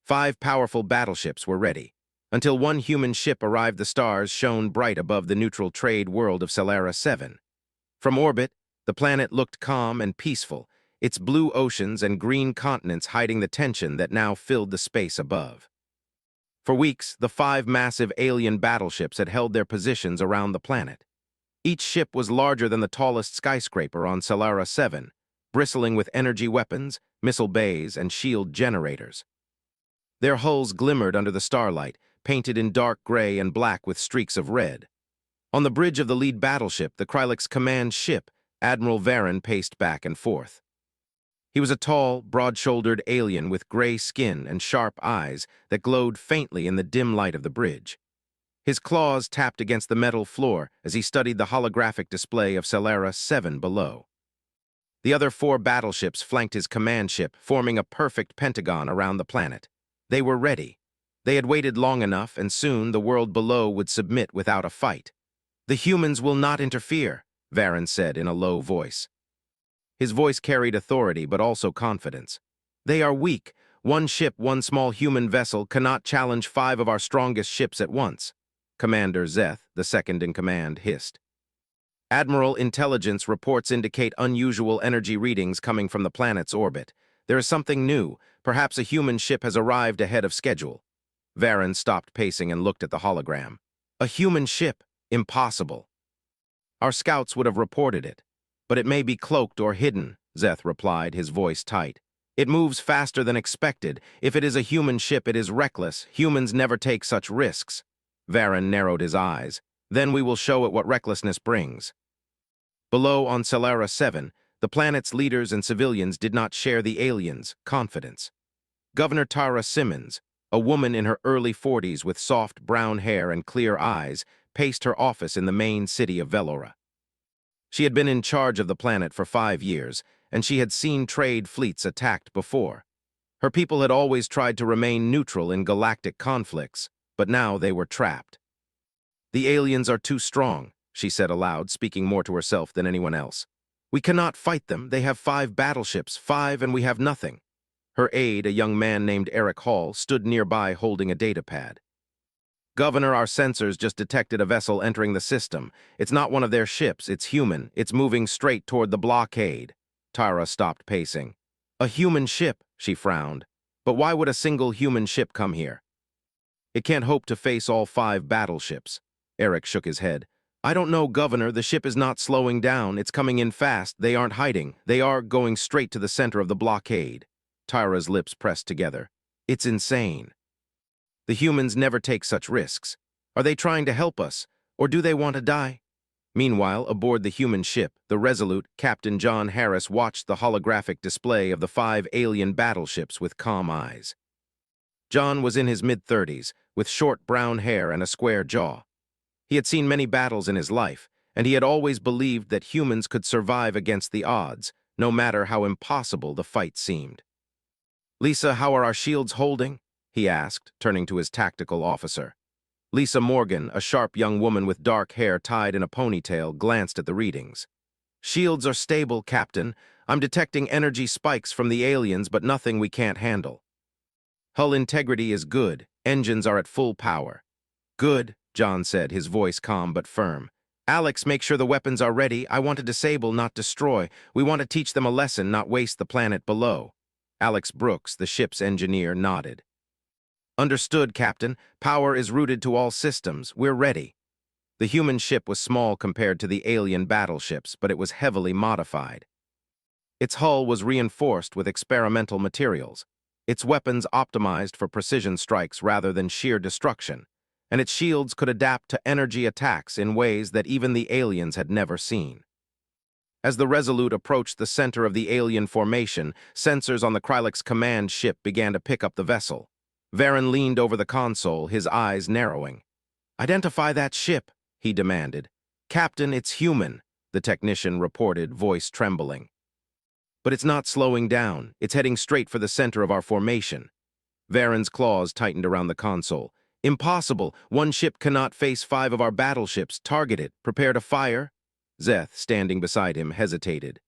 5 powerful battleships were ready, until one human ship arrived. The stars shone bright above the neutral trade world of Solara 7. From orbit, the planet looked calm and peaceful, its blue oceans and green continents hiding the tension that now filled the space above. For weeks, the 5 massive alien battleships had held their positions around the planet. Each ship was larger than the tallest skyscraper on Solara 7, bristling with energy weapons, missile bays, and shield generators. Their hulls glimmered under the starlight, painted in dark gray and black with streaks of red. On the bridge of the lead battleship, the Krylix command ship, Admiral Varen paced back and forth. He was a tall, broad-shouldered alien with gray skin and sharp eyes that glowed faintly in the dim light of the bridge. His claws tapped against the metal floor as he studied the holographic display of Solara 7 below. The other 4 battleships flanked his command ship, forming a perfect pentagon around the planet. They were ready. They had waited long enough, and soon the world below would submit without a fight. "The humans will not interfere," Varen said in a low voice. His voice carried authority but also confidence. "They are weak. One ship, one small human vessel, cannot challenge 5 of our strongest ships at once," Commander Zeth, the second-in-command, hissed. "Admiral, intelligence reports indicate unusual energy readings coming from the planet's orbit. There is something new. Perhaps a human ship has arrived ahead of schedule." Varen stopped pacing and looked at the hologram. "A human ship? Impossible." "Our scouts would have reported it. But it may be cloaked or hidden," Zeth replied, his voice tight. "It moves faster than expected. If it is a human ship, it is reckless. Humans never take such risks." Varen narrowed his eyes. "Then we will show it what recklessness brings." Below on Solara 7, the planet's leaders and civilians did not share the aliens' confidence. Governor Tara Simmons, a woman in her early 40s with soft brown hair and clear eyes, paced her office in the main city of Velora. She had been in charge of the planet for 5 years, and she had seen trade fleets attacked before. Her people had always tried to remain neutral in galactic conflicts, but now they were trapped. "The aliens are too strong," she said aloud, speaking more to herself than anyone else. "We cannot fight them. They have 5 battleships, 5, and we have nothing." Her aide, a young man named Eric Hall, stood nearby holding a datapad. "Governor, our sensors just detected a vessel entering the system. It's not one of their ships, it's human. It's moving straight toward the blockade." Tara stopped pacing. "A human ship," she frowned. "But why would a single human ship come here?" "It can't hope to face all 5 battleships." Eric shook his head. "I don't know, Governor. The ship is not slowing down. It's coming in fast. They aren't hiding. They are going straight to the center of the blockade." Tara's lips pressed together. "It's insane. The humans never take such risks. Are they trying to help us, or do they want to die?" Meanwhile, aboard the human ship, the Resolute, Captain John Harris watched the holographic display of the 5 alien battleships with calm eyes. John was in his mid-30s, with short brown hair and a square jaw. He had seen many battles in his life, and he had always believed that humans could survive against the odds, no matter how impossible the fight seemed. "Lisa, how are our shields holding?" he asked, turning to his tactical officer. Lisa Morgan, a sharp young woman with dark hair tied in a ponytail, glanced at the readings. "Shields are stable, Captain. I'm detecting energy spikes from the aliens, but nothing we can't handle. Hull integrity is good. Engines are at full power." "Good," John said, his voice calm but firm. "Alex, make sure the weapons are ready. I want to disable, not destroy. We want to teach them a lesson, not waste the planet below." Alex Brooks, the ship's engineer, nodded. "Understood, Captain. Power is routed to all systems. We're ready." The human ship was small compared to the alien battleships, but it was heavily modified. Its hull was reinforced with experimental materials, its weapons optimized for precision strikes rather than sheer destruction, and its shields could adapt to energy attacks in ways that even the aliens had never seen. As the Resolute approached the center of the alien formation, sensors on the Krylix command ship began to pick up the vessel. Varen leaned over the console, his eyes narrowing. "Identify that ship," he demanded. "Captain, it's human," the technician reported, voice trembling. "But it's not slowing down. It's heading straight for the center of our formation." Varen's claws tightened around the console. "Impossible. One ship cannot face 5 of our battleships. Target it. Prepare to fire." Zeth, standing beside him, hesitated.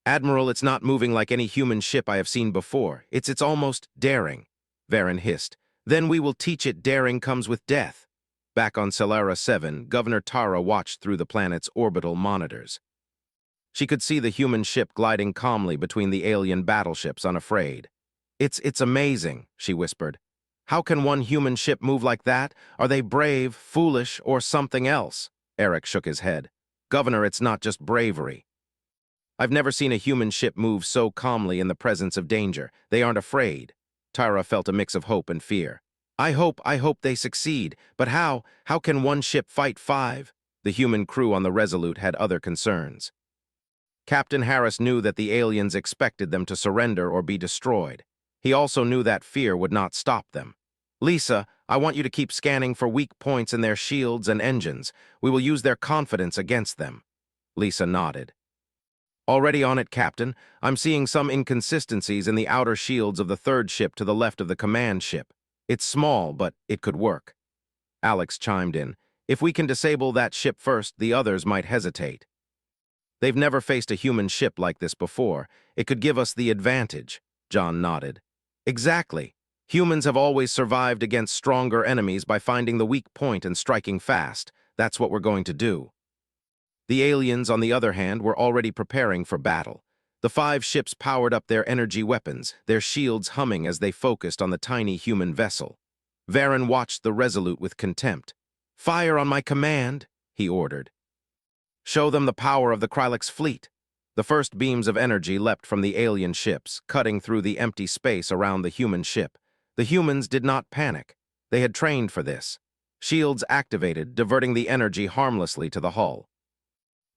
"Admiral, it's not moving like any human ship I have seen before. It's almost daring." Varen hissed. Then we will teach it daring comes with death. Back on Selara 7, Governor Tara watched through the planet's orbital monitors. She could see the human ship gliding calmly between the alien battleships, unafraid. It's amazing, she whispered. How can one human ship move like that? Are they brave, foolish, or something else? Eric shook his head. Governor, it's not just bravery. I've never seen a human ship move so calmly in the presence of danger. They aren't afraid. Tara felt a mix of hope and fear. I hope they succeed. But how? How can one ship fight 5? The human crew on the Resolute had other concerns. Captain Harris knew that the aliens expected them to surrender or be destroyed. He also knew that fear would not stop them. Lisa, I want you to keep scanning for weak points in their shields and engines. We will use their confidence against them. Lisa nodded. Already on it, Captain. I'm seeing some inconsistencies in the outer shields of the third ship to the left of the command ship. It's small, but it could work. Alex chimed in. If we can disable that ship first, the others might hesitate. They've never faced a human ship like this before. It could give us the advantage. John nodded. Exactly. Humans have always survived against stronger enemies by finding the weak point and striking fast. That's what we're going to do. The aliens, on the other hand, were already preparing for battle. The 5 ships powered up their energy weapons, their shields humming as they focused on the tiny human vessel. Varen watched the Resolute with contempt. Fire on my command, he ordered. Show them the power of the Krylix fleet. The first beams of energy leapt from the alien ships, cutting through the empty space around the human ship. The humans did not panic. They had trained for this. Shields activated, diverting the energy harmlessly to the hull.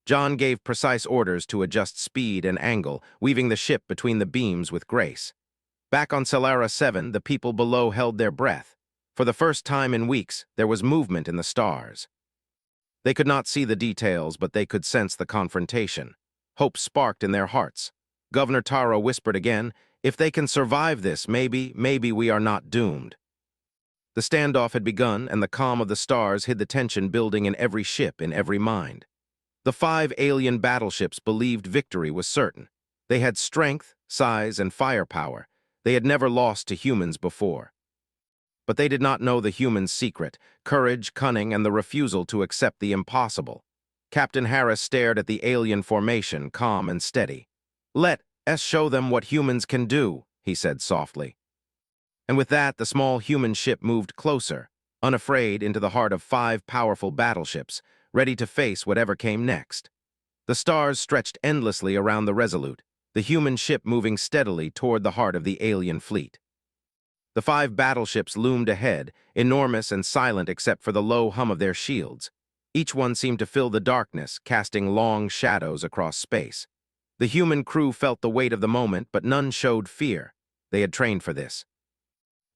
John gave precise orders to adjust speed and angle, weaving the ship between the beams with grace. Back on Selara 7, the people below held their breath. For the first time in weeks, there was movement in the stars. They could not see the details, but they could sense the confrontation. Hope sparked in their hearts. Governor Tara whispered again, if they can survive this, maybe we are not doomed. The standoff had begun, and the calm of the stars hid the tension building in every ship, in every mind. The 5 alien battleships believed victory was certain. They had strength, size, and firepower. They had never lost to humans before. But they did not know the humans' secret, courage, cunning, and the refusal to accept the impossible. Captain Harris stared at the alien formation, calm and steady. Let us show them what humans can do, he said softly. And with that, the small human ship moved closer, unafraid, into the heart of 5 powerful battleships, ready to face whatever came next. The stars stretched endlessly around the Resolute, the human ship moving steadily toward the heart of the alien fleet. The 5 battleships loomed ahead, enormous and silent except for the low hum of their shields. Each one seemed to fill the darkness, casting long shadows across space. The human crew felt the weight of the moment, but none showed fear. They had trained for this.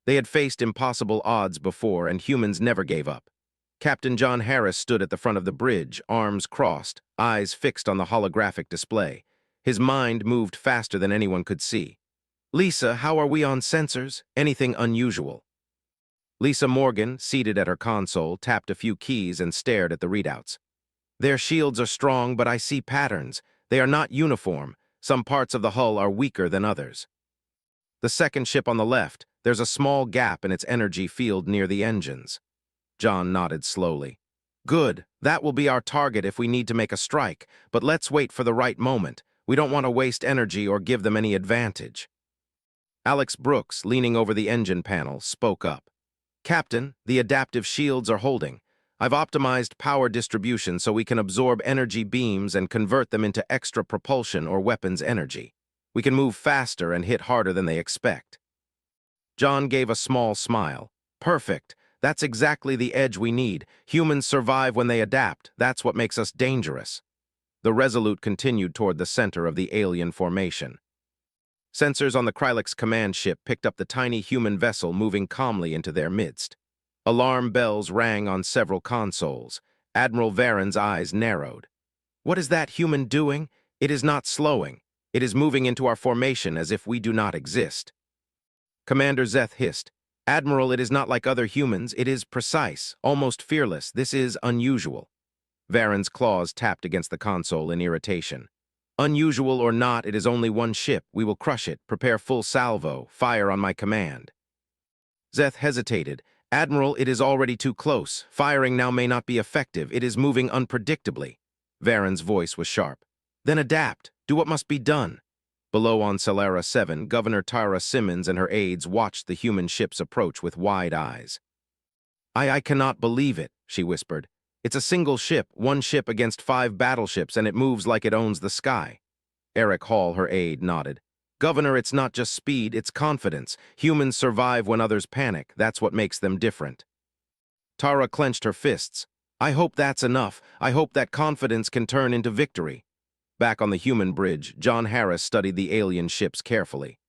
They had faced impossible odds before, and humans never gave up. Captain John Harris stood at the front of the bridge, arms crossed, eyes fixed on the holographic display. His mind moved faster than anyone could see. Lisa, how are we on sensors? Anything unusual? Lisa Morgan, seated at her console, tapped a few keys and stared at the readouts. Their shields are strong, but I see patterns. They are not uniform. Some parts of the hull are weaker than others. The second ship on the left, there's a small gap in its energy field near the engines. John nodded slowly. Good, that will be our target if we need to make a strike, but let's wait for the right moment. We don't want to waste energy or give them any advantage. Alex Brooks, leaning over the engine panel, spoke up. Captain, the adaptive shields are holding. I've optimized power distribution so we can absorb energy beams and convert them into extra propulsion or weapons energy. We can move faster and hit harder than they expect. John gave a small smile. Perfect. That's exactly the edge we need. Humans survive when they adapt. That's what makes us dangerous. The Resolute continued toward the center of the alien formation. Sensors on the Krylix command ship picked up the tiny human vessel moving calmly into their midst. Alarm bells rang on several consoles. Admiral Varen's eyes narrowed. What is that human doing? It is not slowing. It is moving into our formation as if we do not exist. Commander Zeth hissed. Admiral, it is not like other humans. It is precise, almost fearless. This is unusual. Varen's claws tapped against the console in irritation. Unusual or not, it is only one ship. We will crush it. Prepare full salvo. Fire on my command. Zeth hesitated. Admiral, it is already too close. Firing now may not be effective. It is moving unpredictably. Varen's voice was sharp. Then adapt. Do what must be done. Below on Salara 7, Governor Tara Simmons and her aides watched the human ships approach with wide eyes. I cannot believe it, she whispered. It's a single ship, one ship against 5 battleships, and it moves like it owns the sky. Eric Hall, her aide, nodded. Governor, it's not just speed, it's confidence. Humans survive when others panic. That's what makes them different. Tara clenched her fists. I hope that's enough. I hope that confidence can turn into victory. Back on the human bridge, John Harris studied the alien ships carefully.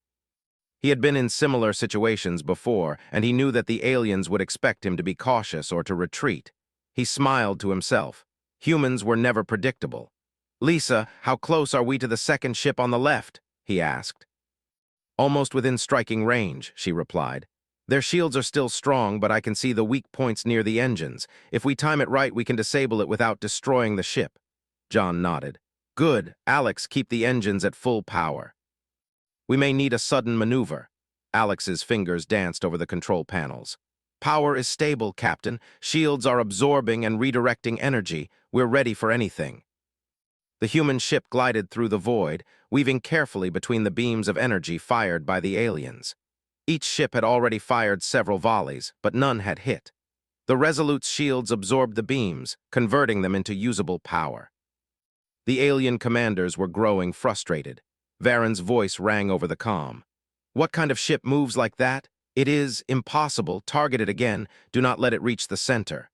He had been in similar situations before, and he knew that the aliens would expect him to be cautious or to retreat. He smiled to himself. Humans were never predictable. Lisa, how close are we to the second ship on the left? He asked. Almost within striking range, she replied. Their shields are still strong, but I can see the weak points near the engines. If we time it right, we can disable it without destroying the ship. John nodded. Good. Alex, keep the engines at full power. We may need a sudden maneuver. Alex's fingers danced over the control panels. Power is stable, Captain. Shields are absorbing and redirecting energy. We're ready for anything. The human ship glided through the void, weaving carefully between the beams of energy fired by the aliens. Each ship had already fired several volleys, but none had hit. The Resolute's shields absorbed the beams, converting them into usable power. The alien commanders were growing frustrated. Varen's voice rang over the comm. What kind of ship moves like that? It is impossible. Target it again. Do not let it reach the center.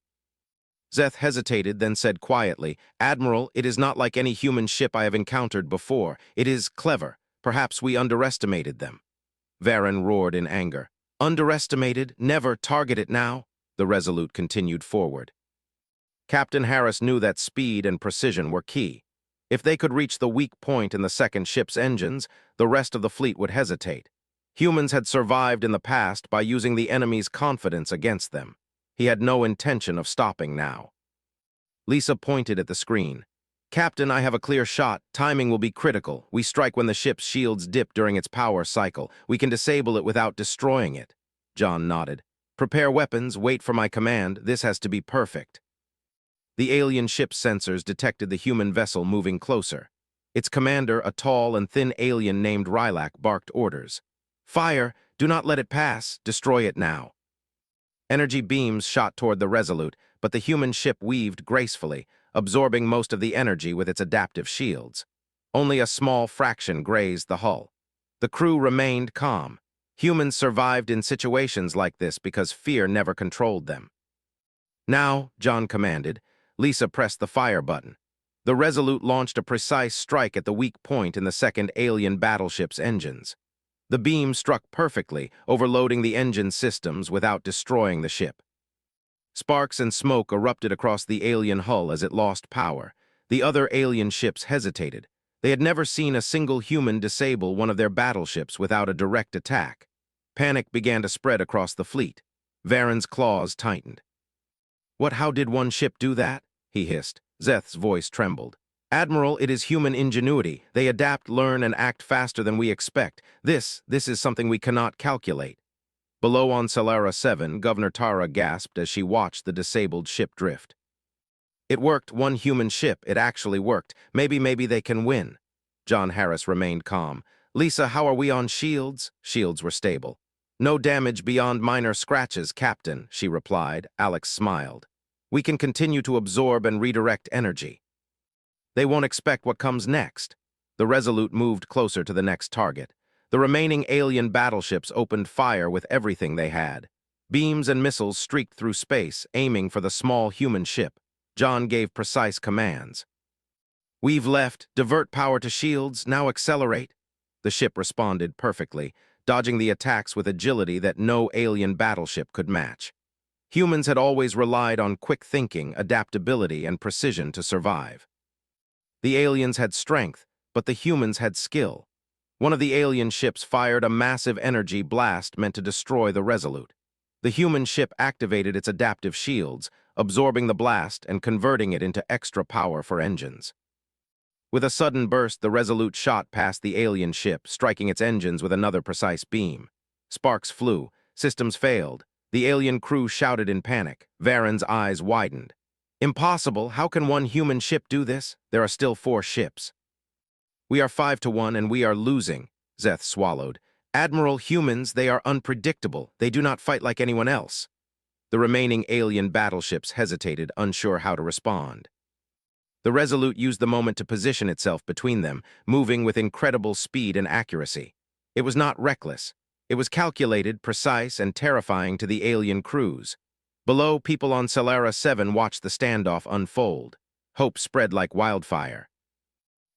Zeth hesitated, then said quietly, Admiral, it is not like any human ship I have encountered before. It is clever. Perhaps we underestimated them. Varen roared in anger. Underestimated? Never. Target it now. The Resolute continued forward. Captain Harris knew that speed and precision were key. If they could reach the weak point in the second ship's engines, the rest of the fleet would hesitate. Humans had survived in the past by using the enemy's confidence against them. He had no intention of stopping now. Lisa pointed at the screen. Captain, I have a clear shot. Timing will be critical. We strike when the ship's shields dip during its power cycle. We can disable it without destroying it. John nodded. Prepare weapons. Wait for my command. This has to be perfect. The alien ship's sensors detected the human vessel moving closer. Its commander, a tall and thin alien named Rylac, barked orders. Fire! Do not let it pass. Destroy it now. Energy beams shot toward the Resolute, but the human ship weaved gracefully, absorbing most of the energy with its adaptive shields. Only a small fraction grazed the hull. The crew remained calm. Humans survived in situations like this because fear never controlled them. Now, John commanded. Lisa pressed the fire button. The Resolute launched a precise strike at the weak point in the second alien battleship's engines. The beam struck perfectly, overloading the engine systems without destroying the ship. Sparks and smoke erupted across the alien hull as it lost power. The other alien ships hesitated. They had never seen a single human disable one of their battleships without a direct attack. Panic began to spread across the fleet. Varen's claws tightened. How did one ship do that? He hissed. Zeth's voice trembled. Admiral, it is human ingenuity. They adapt, learn, and act faster than we expect. This is something we cannot calculate. Below on Salara 7, Governor Tara gasped as she watched the disabled ship drift. It worked. One human ship. It actually worked. Maybe they can win. John Harris remained calm. Lisa, how are we on shields? Shields were stable. No damage beyond minor scratches, Captain, she replied. Alex smiled. We can continue to absorb and redirect energy. They won't expect what comes next. The Resolute moved closer to the next target. The remaining alien battleships opened fire with everything they had. Beams and missiles streaked through space, aiming for the small human ship. John gave precise commands. We've left. Divert power to shields. Now accelerate. The ship responded perfectly, dodging the attacks with agility that no alien battleship could match. Humans had always relied on quick thinking, adaptability, and precision to survive. The aliens had strength, but the humans had skill. One of the alien ships fired a massive energy blast meant to destroy the Resolute. The human ship activated its adaptive shields, absorbing the blast and converting it into extra power for engines. With a sudden burst, the Resolute shot past the alien ship, striking its engines with another precise beam. Sparks flew, Systems failed. The alien crew shouted in panic. Varen's eyes widened. Impossible! How can one human ship do this? There are still 4 ships. We are 5-1 and we are losing, Zeth swallowed. Admiral, humans, they are unpredictable. They do not fight like anyone else. The remaining alien battleships hesitated, unsure how to respond. The Resolute used the moment to position itself between them, moving with incredible speed and accuracy. It was not reckless. It was calculated, precise, and terrifying to the alien crews. Below, people on Salara 7 watched the standoff unfold. Hope spread like wildfire.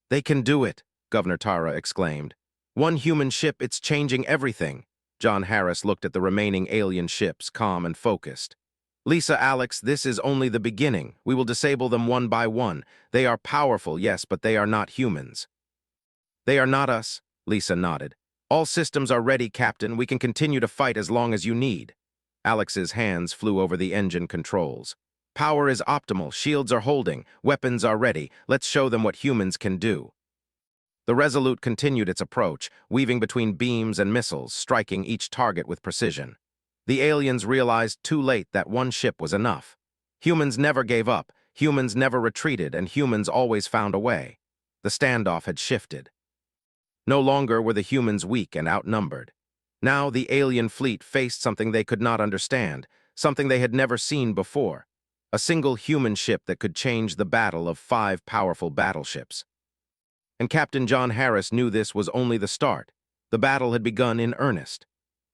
"They can do it," Governor Tara exclaimed. "One human ship, it's changing everything." John Harris looked at the remaining alien ships, calm and focused. "Lisa, Alex, this is only the beginning. We will disable them one by one. They are powerful, yes, but they are not humans." "They are not us," Lisa nodded. "All systems are ready, Captain. We can continue to fight as long as you need." Alex's hands flew over the engine controls. "Power is optimal. Shields are holding. Weapons are ready. Let's show them what humans can do." The Resolute continued its approach, weaving between beams and missiles, striking each target with precision. The aliens realized too late that one ship was enough. Humans never gave up, humans never retreated, and humans always found a way. The standoff had shifted. No longer were the humans weak and outnumbered. Now the alien fleet faced something they could not understand, something they had never seen before. A single human ship that could change the battle of 5 powerful battleships. And Captain John Harris knew this was only the start. The battle had begun in earnest.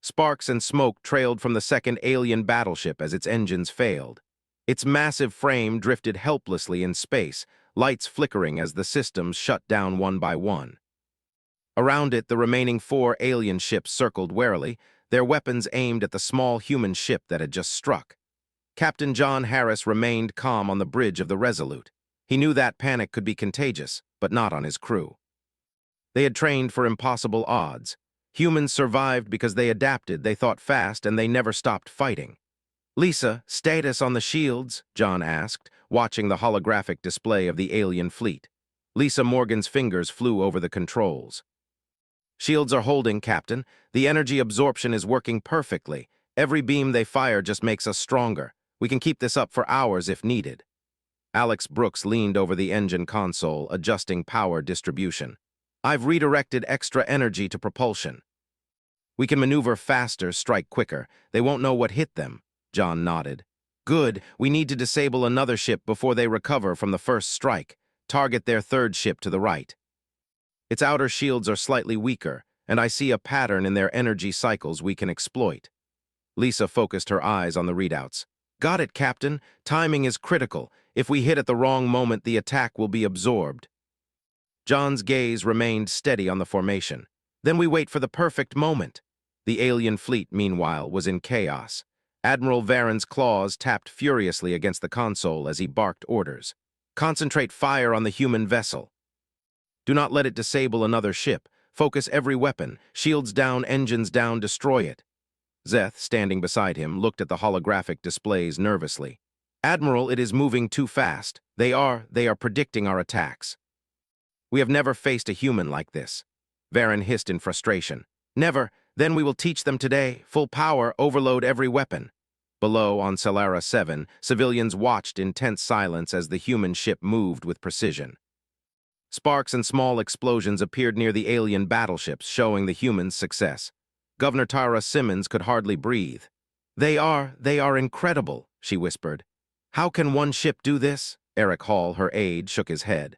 Sparks and smoke trailed from the second alien battleship as its engines failed. Its massive frame drifted helplessly in space, lights flickering as the systems shut down one by one. Around it, the remaining 4 alien ships circled warily, their weapons aimed at the small human ship that had just struck. Captain John Harris remained calm on the bridge of the Resolute. He knew that panic could be contagious, but not on his crew. They had trained for impossible odds. Humans survived because they adapted, they thought fast, and they never stopped fighting. "Lisa, status on the shields?" John asked, watching the holographic display of the alien fleet. Lisa Morgan's fingers flew over the controls. "Shields are holding, Captain. The energy absorption is working perfectly. Every beam they fire just makes us stronger. We can keep this up for hours if needed." Alex Brooks leaned over the engine console, adjusting power distribution. "I've redirected extra energy to propulsion." "We can maneuver faster, strike quicker. They won't know what hit them." John nodded. "Good. We need to disable another ship before they recover from the first strike. Target their 3rd ship to the right. Its outer shields are slightly weaker, and I see a pattern in their energy cycles we can exploit." Lisa focused her eyes on the readouts. "Got it, Captain. Timing is critical. If we hit at the wrong moment, the attack will be absorbed." John's gaze remained steady on the formation. "Then we wait for the perfect moment." The alien fleet, meanwhile, was in chaos. Admiral Varen's claws tapped furiously against the console as he barked orders. "Concentrate fire on the human vessel. Do not let it disable another ship. Focus every weapon. Shields down, engines down, destroy it." Zeth, standing beside him, looked at the holographic displays nervously. "Admiral, it is moving too fast. They are predicting our attacks." "We have never faced a human like this." Varen hissed in frustration. "Never. Then we will teach them today. Full power, overload every weapon." Below, on Salara 7, civilians watched in tense silence as the human ship moved with precision. Sparks and small explosions appeared near the alien battleships, showing the humans' success. Governor Tara Simmons could hardly breathe. They are incredible," she whispered. "How can one ship do this?" Eric Hall, her aide, shook his head.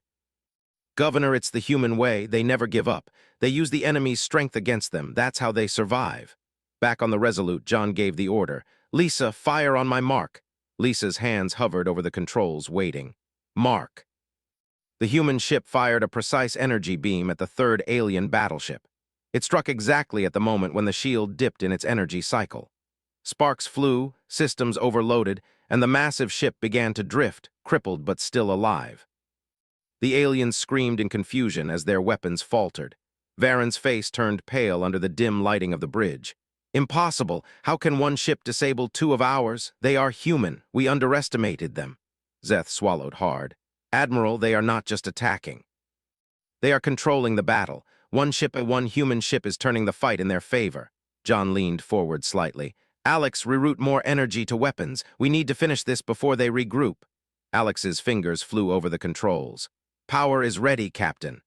"Governor, it's the human way. They never give up. They use the enemy's strength against them. That's how they survive." Back on the Resolute, John gave the order. "Lisa, fire on my mark." Lisa's hands hovered over the controls, waiting. "Mark." The human ship fired a precise energy beam at the 3rd alien battleship. It struck exactly at the moment when the shield dipped in its energy cycle. Sparks flew, systems overloaded, and the massive ship began to drift, crippled but still alive. The aliens screamed in confusion as their weapons faltered. Varen's face turned pale under the dim lighting of the bridge. "Impossible! How can one ship disable 2 of ours? They are human. We underestimated them." Zeth swallowed hard. "Admiral, they are not just attacking. They are controlling the battle. One human ship is turning the fight in their favor." John leaned forward slightly. Alex, reroute more energy to weapons. We need to finish this before they regroup. Alex's fingers flew over the controls. Power is ready, Captain.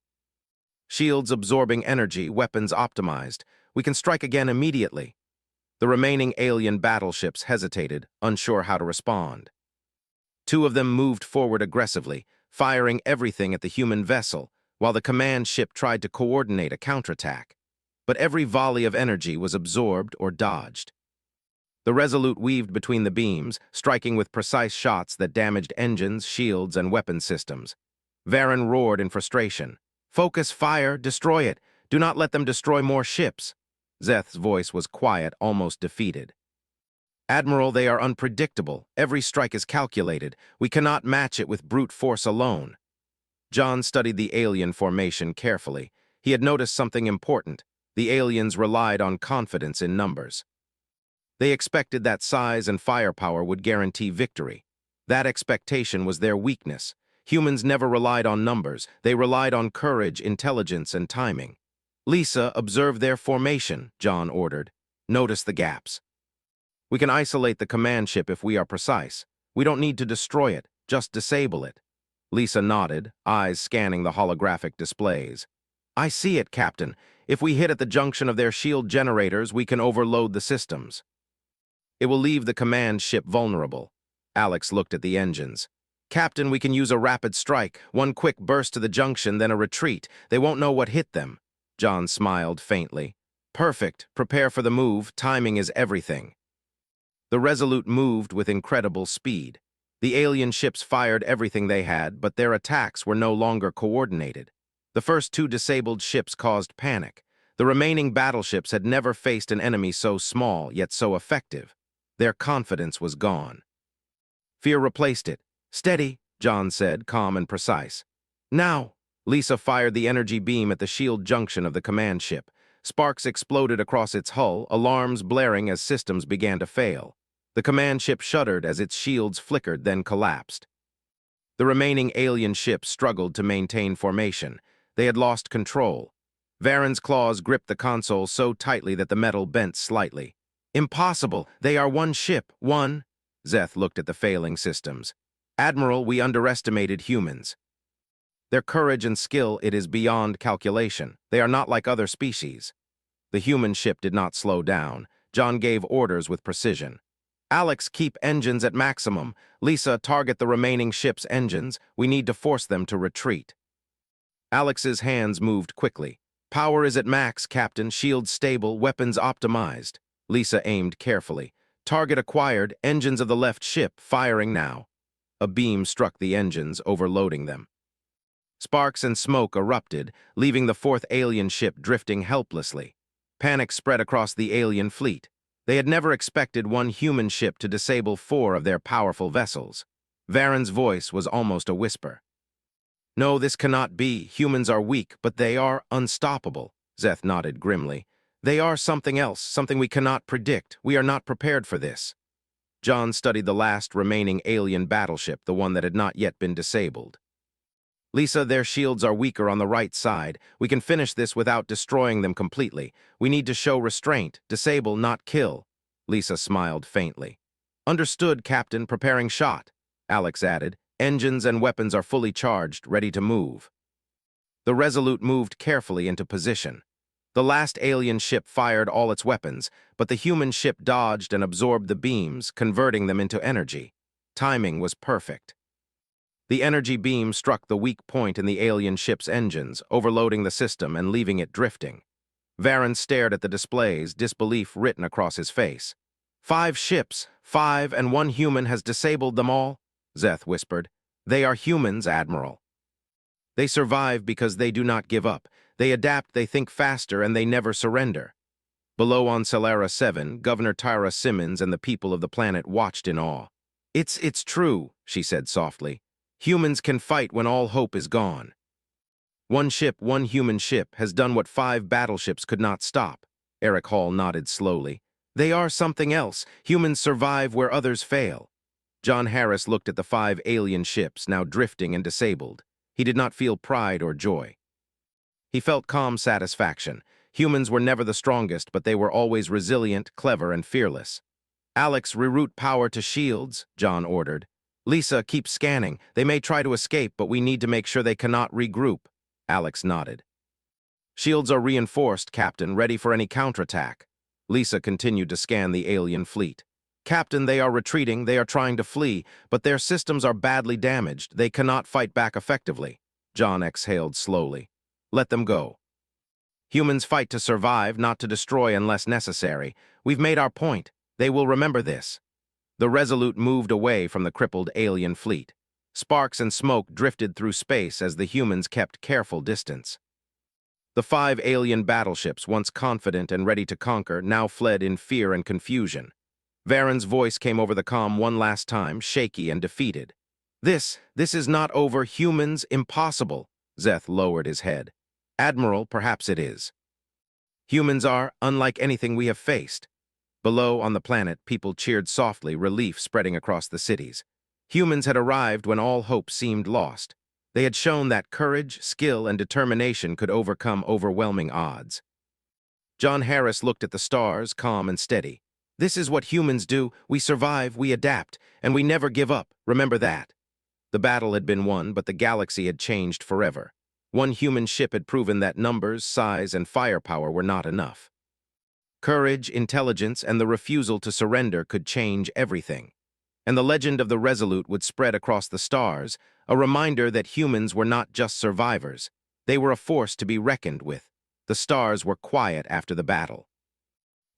Shields absorbing energy, weapons optimized. We can strike again immediately. The remaining alien battleships hesitated, unsure how to respond. Two of them moved forward aggressively, firing everything at the human vessel, while the command ship tried to coordinate a counterattack. But every volley of energy was absorbed or dodged. The Resolute weaved between the beams, striking with precise shots that damaged engines, shields, and weapon systems. Varen roared in frustration. Focus fire, destroy it. Do not let them destroy more ships. Szeth's voice was quiet, almost defeated. Admiral, they are unpredictable. Every strike is calculated. We cannot match it with brute force alone. John studied the alien formation carefully. He had noticed something important. The aliens relied on confidence in numbers. They expected that size and firepower would guarantee victory. That expectation was their weakness. Humans never relied on numbers. They relied on courage, intelligence, and timing. Lisa, observe their formation, John ordered. Notice the gaps. We can isolate the command ship if we are precise. We don't need to destroy it, just disable it. Lisa nodded, eyes scanning the holographic displays. I see it, Captain. If we hit at the junction of their shield generators, we can overload the systems. It will leave the command ship vulnerable. Alex looked at the engines. Captain, we can use a rapid strike. One quick burst to the junction, then a retreat. They won't know what hit them. John smiled faintly. Perfect. Prepare for the move. Timing is everything. The Resolute moved with incredible speed. The alien ships fired everything they had, but their attacks were no longer coordinated. The first two disabled ships caused panic. The remaining battleships had never faced an enemy so small, yet so effective. Their confidence was gone. Fear replaced it. Steady, John said, calm and precise. Now! Lisa fired the energy beam at the shield junction of the command ship. Sparks exploded across its hull, alarms blaring as systems began to fail. The command ship shuddered as its shields flickered, then collapsed. The remaining alien ships struggled to maintain formation. They had lost control. Varen's claws gripped the console so tightly that the metal bent slightly. Impossible! They are one ship, one! Szeth looked at the failing systems. Admiral, we underestimated humans. Their courage and skill, it is beyond calculation. They are not like other species. The human ship did not slow down. John gave orders with precision. Alex, keep engines at maximum. Lisa, target the remaining ship's engines. We need to force them to retreat. Alex's hands moved quickly. Power is at max, Captain. Shields stable, weapons optimized. Lisa aimed carefully. Target acquired, engines of the left ship, firing now. A beam struck the engines, overloading them. Sparks and smoke erupted, leaving the fourth alien ship drifting helplessly. Panic spread across the alien fleet. They had never expected one human ship to disable 4 of their powerful vessels. Varen's voice was almost a whisper. No, this cannot be. Humans are weak, but they are unstoppable. Szeth nodded grimly. They are something else, something we cannot predict. We are not prepared for this. John studied the last remaining alien battleship, the one that had not yet been disabled. Lisa, their shields are weaker on the right side. We can finish this without destroying them completely. We need to show restraint, disable, not kill. Lisa smiled faintly. Understood, Captain, preparing shot. Alex added. Engines and weapons are fully charged, ready to move. The Resolute moved carefully into position. The last alien ship fired all its weapons, but the human ship dodged and absorbed the beams, converting them into energy. Timing was perfect. The energy beam struck the weak point in the alien ship's engines, overloading the system and leaving it drifting. Varen stared at the displays, disbelief written across his face. 5 ships, 5 and 1 human has disabled them all, Szeth whispered. They are humans, Admiral. They survive because they do not give up. They adapt, they think faster, and they never surrender. Below on Salara 7, Governor Tyra Simmons and the people of the planet watched in awe. It's true, she said softly. Humans can fight when all hope is gone. 1 ship, 1 human ship, has done what 5 battleships could not stop. Eric Hall nodded slowly. They are something else. Humans survive where others fail. John Harris looked at the 5 alien ships, now drifting and disabled. He did not feel pride or joy. He felt calm satisfaction. Humans were never the strongest, but they were always resilient, clever, and fearless. Alex, reroute power to shields, John ordered. Lisa, keep scanning. They may try to escape, but we need to make sure they cannot regroup. Alex nodded. Shields are reinforced, Captain, ready for any counterattack. Lisa continued to scan the alien fleet. Captain, they are retreating, they are trying to flee, but their systems are badly damaged. They cannot fight back effectively. John exhaled slowly. Let them go. Humans fight to survive, not to destroy unless necessary. We've made our point. They will remember this. The Resolute moved away from the crippled alien fleet. Sparks and smoke drifted through space as the humans kept careful distance. The 5 alien battleships, once confident and ready to conquer, now fled in fear and confusion. Varen's voice came over the comm one last time, shaky and defeated. This is not over. Humans, impossible. Zeth lowered his head. Admiral, perhaps it is. Humans are unlike anything we have faced. Below, on the planet, people cheered softly, relief spreading across the cities. Humans had arrived when all hope seemed lost. They had shown that courage, skill, and determination could overcome overwhelming odds. John Harris looked at the stars, calm and steady. This is what humans do. We survive, we adapt, and we never give up. Remember that. The battle had been won, but the galaxy had changed forever. One human ship had proven that numbers, size, and firepower were not enough. Courage, intelligence, and the refusal to surrender could change everything. And the legend of the Resolute would spread across the stars, a reminder that humans were not just survivors. They were a force to be reckoned with. The stars were quiet after the battle.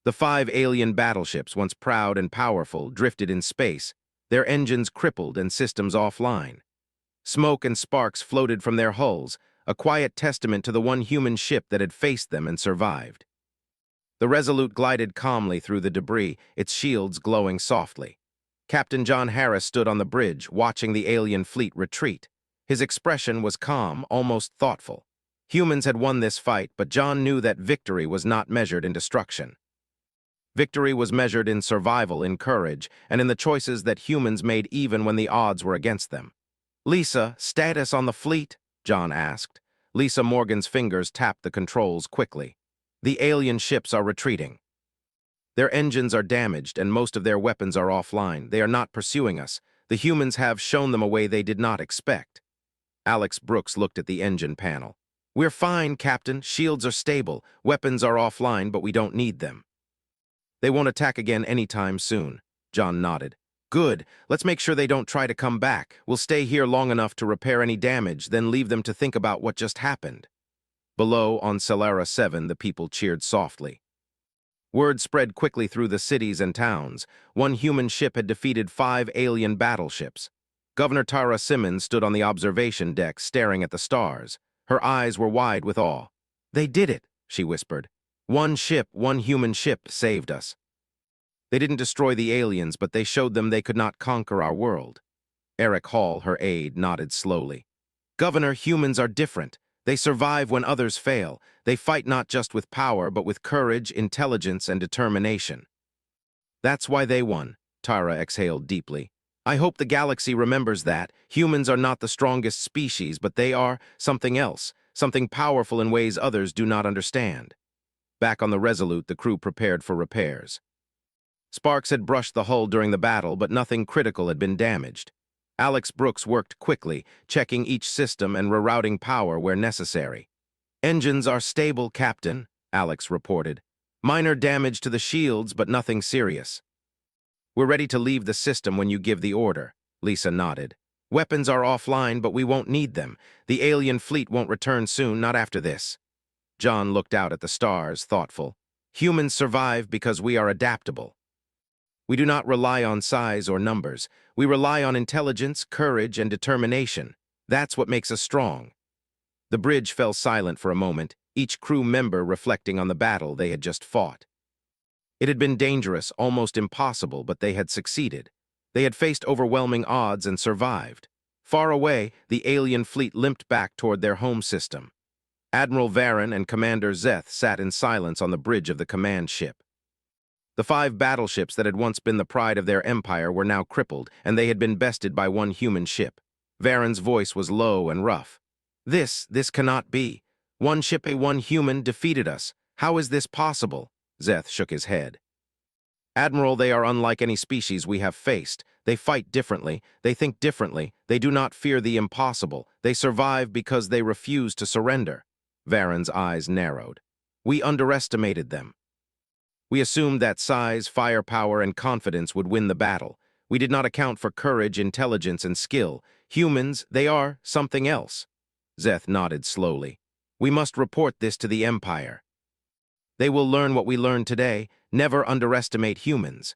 The 5 alien battleships, once proud and powerful, drifted in space, their engines crippled and systems offline. Smoke and sparks floated from their hulls, a quiet testament to the one human ship that had faced them and survived. The Resolute glided calmly through the debris, its shields glowing softly. Captain John Harris stood on the bridge, watching the alien fleet retreat. His expression was calm, almost thoughtful. Humans had won this fight, but John knew that victory was not measured in destruction. Victory was measured in survival, in courage, and in the choices that humans made even when the odds were against them. Lisa, status on the fleet? John asked. Lisa Morgan's fingers tapped the controls quickly. The alien ships are retreating. Their engines are damaged and most of their weapons are offline. They are not pursuing us. The humans have shown them a way they did not expect. Alex Brooks looked at the engine panel. We're fine, Captain. Shields are stable. Weapons are offline, but we don't need them. They won't attack again anytime soon. John nodded. Good. Let's make sure they don't try to come back. We'll stay here long enough to repair any damage, then leave them to think about what just happened. Below, on Scifi 7, the people cheered softly. Word spread quickly through the cities and towns. One human ship had defeated 5 alien battleships. Governor Tara Simmons stood on the observation deck, staring at the stars. Her eyes were wide with awe. They did it, she whispered. One ship, one human ship, saved us. They didn't destroy the aliens, but they showed them they could not conquer our world. Eric Hall, her aide, nodded slowly. Governor, humans are different. They survive when others fail. They fight not just with power, but with courage, intelligence, and determination. That's why they won. Tara exhaled deeply. I hope the galaxy remembers that. Humans are not the strongest species, but they are something else, something powerful in ways others do not understand. Back on the Resolute, the crew prepared for repairs. Sparks had brushed the hull during the battle, but nothing critical had been damaged. Alex Brooks worked quickly, checking each system and rerouting power where necessary. Engines are stable, Captain, Alex reported. Minor damage to the shields, but nothing serious. We're ready to leave the system when you give the order, Lisa nodded. Weapons are offline, but we won't need them. The alien fleet won't return soon, not after this. John looked out at the stars, thoughtful. Humans survive because we are adaptable. We do not rely on size or numbers. We rely on intelligence, courage, and determination. That's what makes us strong. The bridge fell silent for a moment, each crew member reflecting on the battle they had just fought. It had been dangerous, almost impossible, but they had succeeded. They had faced overwhelming odds and survived. Far away, the alien fleet limped back toward their home system. Admiral Varen and Commander Zeth sat in silence on the bridge of the command ship. The 5 battleships that had once been the pride of their empire were now crippled, and they had been bested by one human ship. Varen's voice was low and rough. This cannot be. One ship, one human, defeated us. How is this possible? Zeth shook his head. Admiral, they are unlike any species we have faced. They fight differently, they think differently, they do not fear the impossible. They survive because they refuse to surrender. Varen's eyes narrowed. We underestimated them. We assumed that size, firepower, and confidence would win the battle. We did not account for courage, intelligence, and skill. Humans, they are something else. Zeth nodded slowly. We must report this to the Empire. They will learn what we learned today. Never underestimate humans.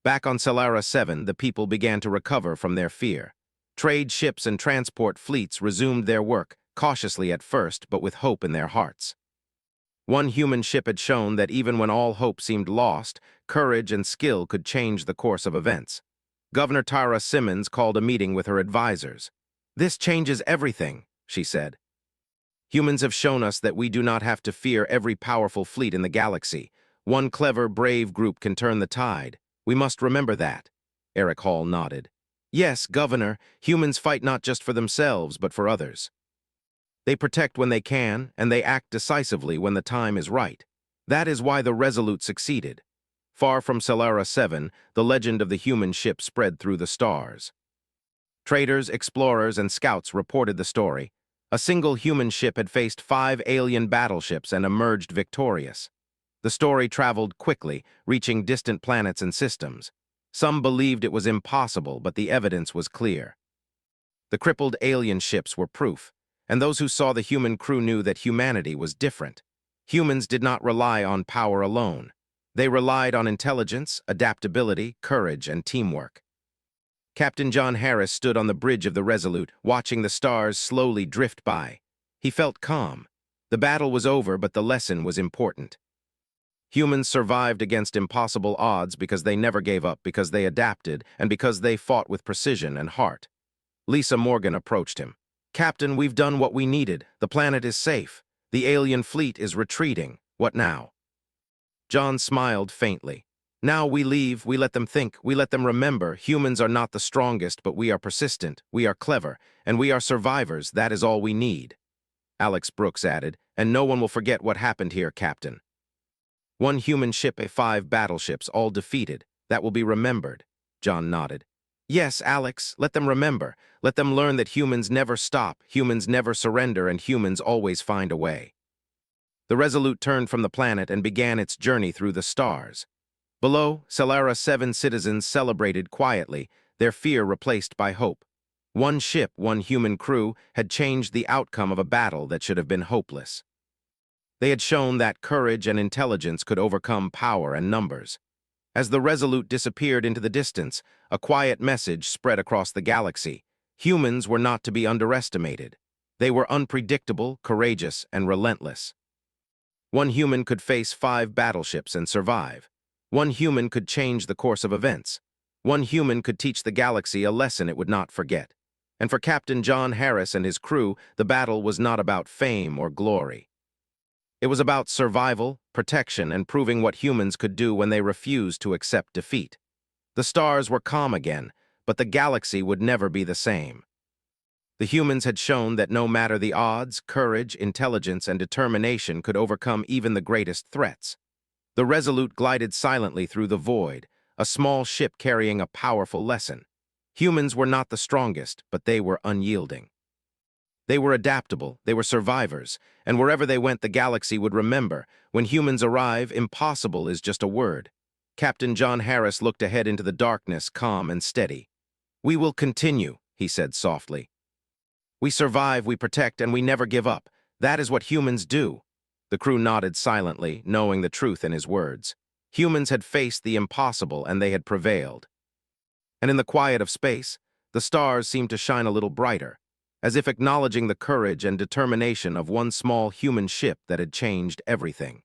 Back on Salara 7, the people began to recover from their fear. Trade ships and transport fleets resumed their work, cautiously at first, but with hope in their hearts. One human ship had shown that even when all hope seemed lost, courage and skill could change the course of events. Governor Tara Simmons called a meeting with her advisors. "This changes everything," she said. "Humans have shown us that we do not have to fear every powerful fleet in the galaxy. One clever, brave group can turn the tide. We must remember that." Eric Hall nodded. "Yes, Governor, humans fight not just for themselves, but for others. They protect when they can, and they act decisively when the time is right. That is why the Resolute succeeded." Far from Salara 7, the legend of the human ship spread through the stars. Traders, explorers, and scouts reported the story. A single human ship had faced 5 alien battleships and emerged victorious. The story traveled quickly, reaching distant planets and systems. Some believed it was impossible, but the evidence was clear. The crippled alien ships were proof, and those who saw the human crew knew that humanity was different. Humans did not rely on power alone. They relied on intelligence, adaptability, courage, and teamwork. Captain John Harris stood on the bridge of the Resolute, watching the stars slowly drift by. He felt calm. The battle was over, but the lesson was important. Humans survived against impossible odds because they never gave up, because they adapted, and because they fought with precision and heart. Lisa Morgan approached him. "Captain, we've done what we needed. The planet is safe. The alien fleet is retreating. What now?" John smiled faintly. "Now we leave, we let them think, we let them remember. Humans are not the strongest, but we are persistent, we are clever, and we are survivors. That is all we need." Alex Brooks added, "And no one will forget what happened here, Captain. One human ship and 5 battleships, all defeated. That will be remembered." John nodded. "Yes, Alex, let them remember. Let them learn that humans never stop, humans never surrender, and humans always find a way." The Resolute turned from the planet and began its journey through the stars. Below, Salara 7 citizens celebrated quietly, their fear replaced by hope. One ship, one human crew, had changed the outcome of a battle that should have been hopeless. They had shown that courage and intelligence could overcome power and numbers. As the Resolute disappeared into the distance, a quiet message spread across the galaxy. Humans were not to be underestimated. They were unpredictable, courageous, and relentless. One human could face 5 battleships and survive. One human could change the course of events. One human could teach the galaxy a lesson it would not forget. And for Captain John Harris and his crew, the battle was not about fame or glory. It was about survival, protection, and proving what humans could do when they refused to accept defeat. The stars were calm again, but the galaxy would never be the same. The humans had shown that no matter the odds, courage, intelligence, and determination could overcome even the greatest threats. The Resolute glided silently through the void, a small ship carrying a powerful lesson. Humans were not the strongest, but they were unyielding. They were adaptable, they were survivors, and wherever they went the galaxy would remember, when humans arrive, impossible is just a word. Captain John Harris looked ahead into the darkness, calm and steady. "We will continue," he said softly. "We survive, we protect, and we never give up. That is what humans do." The crew nodded silently, knowing the truth in his words. Humans had faced the impossible, and they had prevailed. And in the quiet of space, the stars seemed to shine a little brighter, as if acknowledging the courage and determination of one small human ship that had changed everything.